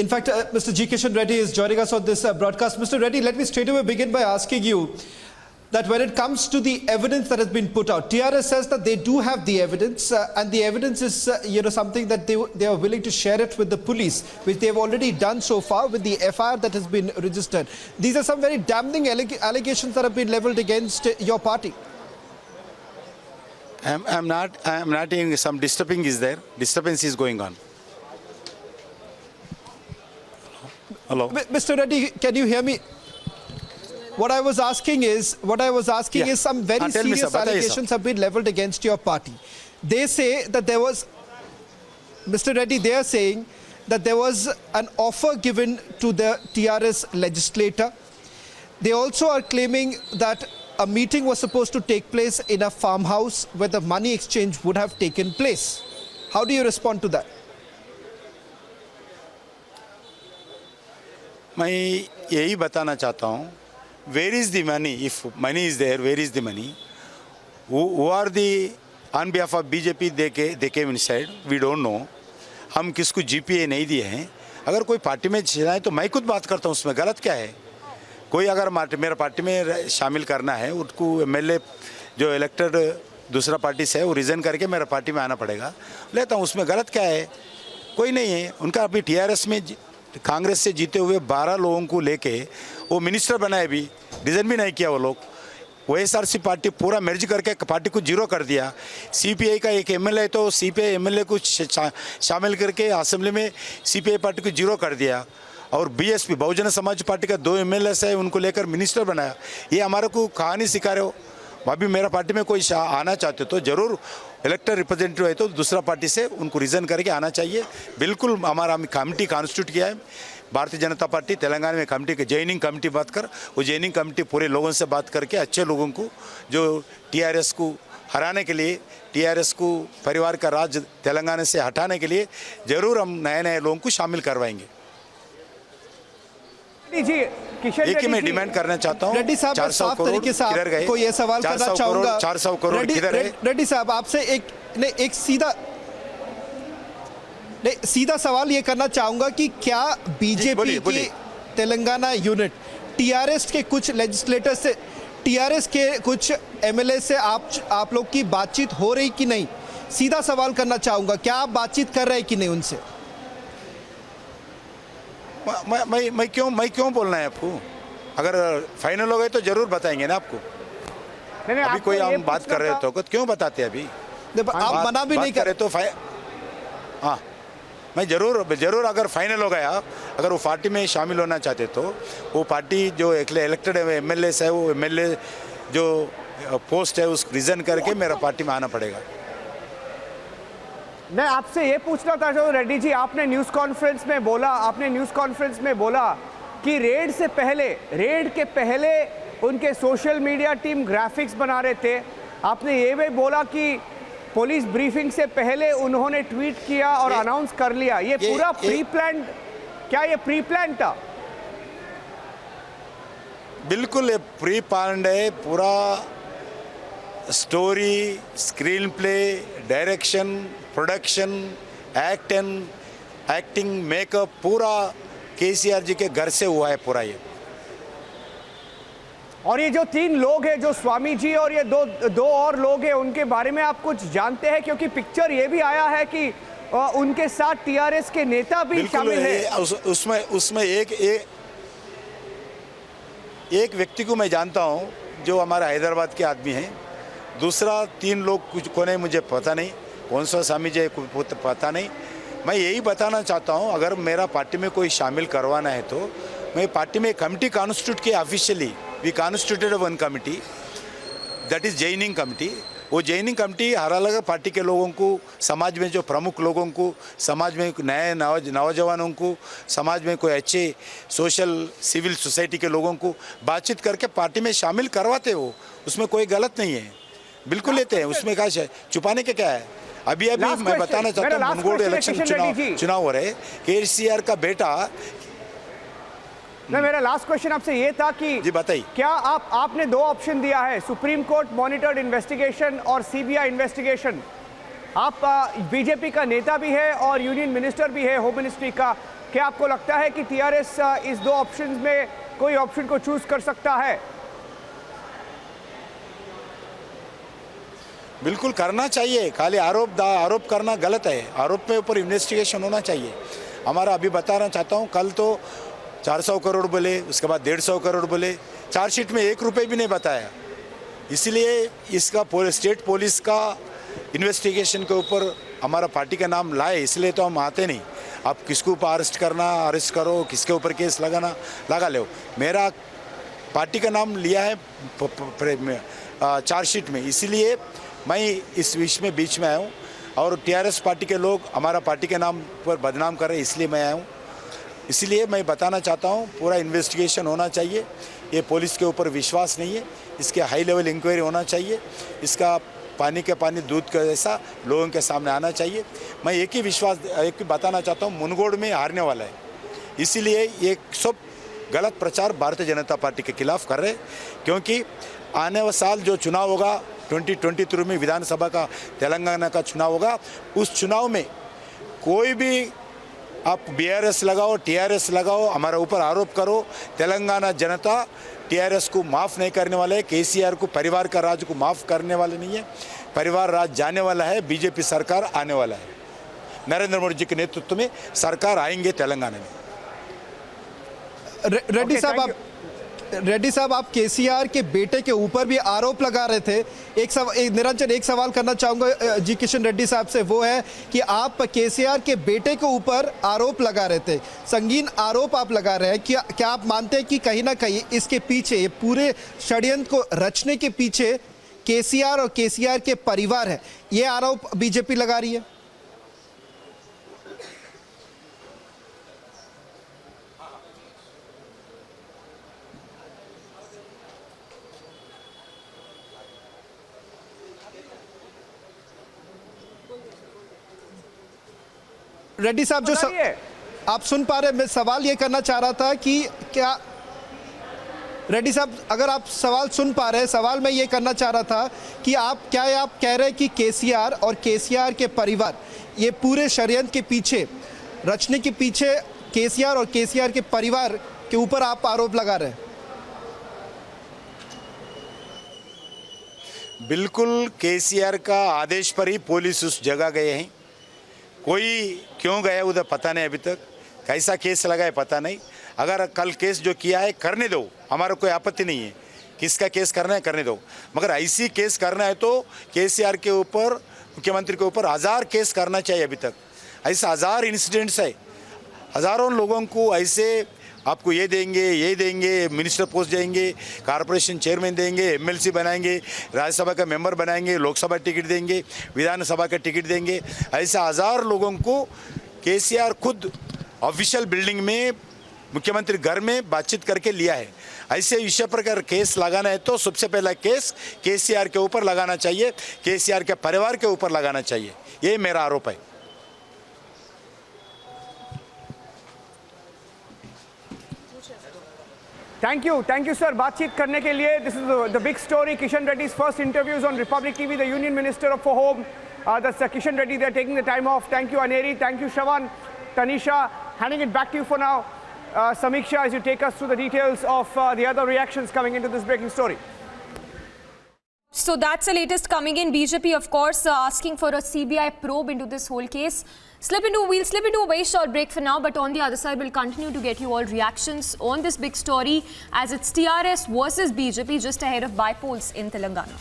In fact, Mr. G. Kishan Reddy is joining us on this broadcast. Mr. Reddy, let me straight away begin by asking you that when it comes to the evidence that has been put out, TRS says that they do have the evidence, and the evidence is, something that they are willing to share it with the police, which they have already done so far with the FIR that has been registered. These are some very damning allegations that have been leveled against your party. I'm not hearing. Some disturbing is there. Disturbance is going on. Hello. Mr. Reddy, can you hear me? What I was asking is some very serious allegations have been leveled against your party. They say that there was, Mr. Reddy, they are saying that there was an offer given to the TRS legislator. They also are claiming that a meeting was supposed to take place in a farmhouse where the money exchange would have taken place. How do you respond to that? मैं यही बताना चाहता हूँ, where is the money? If money is there, where is the money? Who are the on behalf of BJP? They came inside. We don't know. हम किसको GPA नहीं दिए हैं. अगर कोई पार्टी में चला है तो मैं खुद बात करता हूँ, उसमें गलत क्या है? कोई अगर मेरा पार्टी में शामिल करना है, उसको MLA जो इलेक्टेड दूसरा पार्टी से है वो रिज़ाइन करके मेरा पार्टी में आना पड़ेगा. लेता हूँ, उसमें गलत क्या है? कोई नहीं है. उनका अभी TRS में कांग्रेस से जीते हुए 12 लोगों को लेके वो मिनिस्टर बनाए, भी रिज़ाइन भी नहीं किया वो लोग. OSRC पार्टी पूरा मर्ज करके पार्टी को जीरो कर दिया. CPI का एक MLA तो CPI MLA को शामिल करके असेंबली में CPI पार्टी को जीरो कर दिया. और BSP बहुजन समाज पार्टी का 2 MLA है, उनको लेकर मिनिस्टर बनाया. ये हमारे को कहानी सिखा रहे हो. अभी मेरा पार्टी में कोई आना चाहते तो ज़रूर इलेक्टेड रिप्रेजेंटेटिव है तो दूसरा पार्टी से उनको रिज़ाइन करके आना चाहिए. बिल्कुल हमारा कमेटी कॉन्स्टिट्यूट किया है भारतीय जनता पार्टी तेलंगाना में. कमेटी के जॉइनिंग कमेटी बात कर, वो जॉइनिंग कमेटी पूरे लोगों से बात करके अच्छे लोगों को जो TRS को हराने के लिए, TRS को परिवार का राज तेलंगाना से हटाने के लिए ज़रूर हम नए लोगों को शामिल करवाएंगे. एक ही मैं डिमांड करना चाहता हूँ. रेड्डी साहब, 400 करोड़ किधर गए? को ये सवाल करना चाहूंगा. 400 करोड़ किधर है? रेड्डी साहब, आपसे एक सीधा सवाल ये करना चाहूंगा कि क्या बीजेपी की तेलंगाना यूनिट TRS के कुछ लेजिस्लेटर से, TRS के कुछ MLA से आप लोग की बातचीत हो रही कि नहीं? सीधा सवाल करना चाहूंगा, क्या आप बातचीत कर रहे हैं कि नहीं उनसे? मैं क्यों बोलना है आपको? अगर फाइनल हो गए तो जरूर बताएंगे ना आपको. अभी कोई हम बात कर रहे तो क्यों बताते अभी? आप मना भी नहीं कर रहे तो हाँ, मैं जरूर अगर फाइनल हो गया, अगर वो पार्टी में शामिल होना चाहते तो वो पार्टी जो इलेक्टेड MLA है, वो MLA जो पोस्ट है उसको रिज़ाइन करके मेरा पार्टी में आना पड़ेगा. मैं आपसे ये पूछना था रेड्डी जी, आपने न्यूज़ कॉन्फ्रेंस में बोला कि रेड के पहले उनके सोशल मीडिया टीम ग्राफिक्स बना रहे थे. आपने ये भी बोला कि पुलिस ब्रीफिंग से पहले उन्होंने ट्वीट किया और अनाउंस कर लिया. ये पूरा प्री प्लान, क्या ये प्री प्लान था? बिल्कुल ये प्री प्लान है. पूरा story, screen play, direction, production, acting, makeup पूरा KCR जी के घर से हुआ है पूरा ये. और ये जो 3 लोग हैं, जो स्वामी जी और ये दो और लोग हैं, उनके बारे में आप कुछ जानते हैं? क्योंकि पिक्चर ये भी आया है कि उनके साथ TRS के नेता भी शामिल हैं. उसमें एक व्यक्ति को मैं जानता हूँ जो हमारा हैदराबाद के आदमी हैं. दूसरा 3 लोग कुछ कौन है मुझे पता नहीं, कौन सा स्वामी जी पता नहीं. मैं यही बताना चाहता हूँ, अगर मेरा पार्टी में कोई शामिल करवाना है तो मैं पार्टी में कमेटी कॉन्स्टिट्यूट किया officially. We constituted one committee, that is joining committee. वो जॉइनिंग कमेटी हर अलग पार्टी के लोगों को, समाज में जो प्रमुख लोगों को, समाज में नए नौजवानों को, समाज में कोई अच्छे सोशल सिविल सोसाइटी के लोगों को बातचीत करके पार्टी में शामिल करवाते हो. उसमें कोई गलत नहीं है, बिल्कुल लेते हैं. उसमें क्या छुपाने के क्या है? अभी मैं बताना चाहता हूँ, मुनगोड इलेक्शन चुनाव हो रहे. KCR का बेटा. मेरा लास्ट क्वेश्चन आपसे ये था कि जी बताइए, क्या आपने 2 ऑप्शन दिया है, सुप्रीम कोर्ट मॉनिटर्ड इन्वेस्टिगेशन और CBI इन्वेस्टिगेशन. आप बीजेपी का नेता भी है और यूनियन मिनिस्टर भी है होम मिनिस्ट्री का. क्या आपको लगता है कि टीआरएस इस दो ऑप्शंस में कोई ऑप्शन को चूज कर सकता है? बिल्कुल करना चाहिए, खाली आरोप करना गलत है। आरोप में ऊपर इन्वेस्टिगेशन होना चाहिए। हमारा अभी बताना चाहता हूँ, कल तो 400 करोड़ बोले, उसके बाद 150 करोड़ बोले, चार्जशीट में 1 रुपये भी नहीं बताया। इसलिए इसका स्टेट पुलिस का इन्वेस्टिगेशन के ऊपर हमारा पार्टी का नाम लाए, इसलिए तो हम आते नहीं। आप किसको ऊपर अरेस्ट करो, किसके ऊपर केस लगा लो। मेरा पार्टी का नाम लिया है चार्जशीट में, इसलिए मैं इस विषय में बीच में आया हूँ। और टीआरएस पार्टी के लोग हमारा पार्टी के नाम पर बदनाम कर रहे हैं, इसलिए मैं आया हूँ। इसलिए मैं बताना चाहता हूँ, पूरा इन्वेस्टिगेशन होना चाहिए। ये पुलिस के ऊपर विश्वास नहीं है, इसके हाई लेवल इंक्वायरी होना चाहिए। इसका पानी के पानी दूध का जैसा लोगों के सामने आना चाहिए। मैं एक ही बताना चाहता हूँ, मुनगोड़ में हारने वाला है। इसीलिए ये सब गलत प्रचार भारतीय जनता पार्टी के खिलाफ कर रहे हैं, क्योंकि आने वाले साल जो चुनाव होगा 2023 में विधानसभा का, तेलंगाना का चुनाव होगा। उस चुनाव में कोई भी आप बीआरएस लगाओ, टीआरएस लगाओ, हमारे ऊपर आरोप करो, तेलंगाना जनता टीआरएस को माफ़ नहीं करने वाला है। केसीआर को, परिवार का राज को माफ़ करने वाले नहीं है। परिवार राज जाने वाला है, बीजेपी सरकार आने वाला है। नरेंद्र मोदी जी के नेतृत्व में सरकार आएंगे तेलंगाना में। रेड्डी साहब, आप केसीआर के बेटे के ऊपर भी आरोप लगा रहे थे। निरंजन, एक सवाल करना चाहूंगा जी किशन रेड्डी साहब से, वो है कि आप केसीआर के बेटे के ऊपर आरोप लगा रहे थे, संगीन आरोप आप लगा रहे हैं। क्या आप मानते हैं कि कहीं ना कहीं इसके पीछे, ये पूरे षड्यंत्र को रचने के पीछे केसीआर और केसीआर के परिवार है? ये आरोप बीजेपी लगा रही है। रेड्डी साहब, जो आप सुन पा रहे, मैं सवाल ये करना चाह रहा था कि क्या रेड्डी साहब, अगर आप सवाल सुन पा रहे, सवाल मैं ये करना चाह रहा था कि आप कह रहे हैं कि केसीआर और केसीआर के परिवार, ये पूरे षड्यंत्र के पीछे, रचने के पीछे केसीआर और केसीआर के परिवार के ऊपर आप आरोप लगा रहे हैं? बिल्कुल, केसीआर का आदेश पर ही पुलिस उस जगह गए हैं। कोई क्यों गया उधर पता नहीं, अभी तक कैसा केस लगा है पता नहीं। अगर कल केस जो किया है करने दो, हमारा कोई आपत्ति नहीं है। किसका केस करना है करने दो, मगर ऐसी केस करना है तो केसीआर के ऊपर, मुख्यमंत्री के ऊपर 1000 केस करना चाहिए। अभी तक ऐसा 1000 इंसिडेंट्स है। हज़ारों लोगों को ऐसे आपको ये देंगे, मिनिस्टर पोस्ट देंगे, कॉर्पोरेशन चेयरमैन देंगे, एमएलसी बनाएंगे, राज्यसभा का मेंबर बनाएंगे, लोकसभा टिकट देंगे, विधानसभा का टिकट देंगे। ऐसा 1000 लोगों को केसीआर खुद ऑफिशियल बिल्डिंग में, मुख्यमंत्री घर में बातचीत करके लिया है। ऐसे विषय पर अगर केस लगाना है तो सबसे पहला केस केसीआर के ऊपर लगाना चाहिए, केसीआर के परिवार के ऊपर लगाना चाहिए। ये मेरा आरोप है। थैंक यू सर, बातचीत करने के लिए। This is the big story, Kishan रेड्डी's first interviews on Republic TV, the Union Minister for Home, that's Kishan Reddy. They're taking the time off. Thank you Aneri, thank you Shravan, Tanisha. Handing it back to you for now, Samiksha, as you take us through the details of the other reactions coming into this breaking story. So that's the latest coming in. BJP, of course, asking for a CBI probe into this whole case. We'll slip into a very short break for now, but on the other side, we'll continue to get you all reactions on this big story as it's TRS versus BJP just ahead of by polls in Telangana.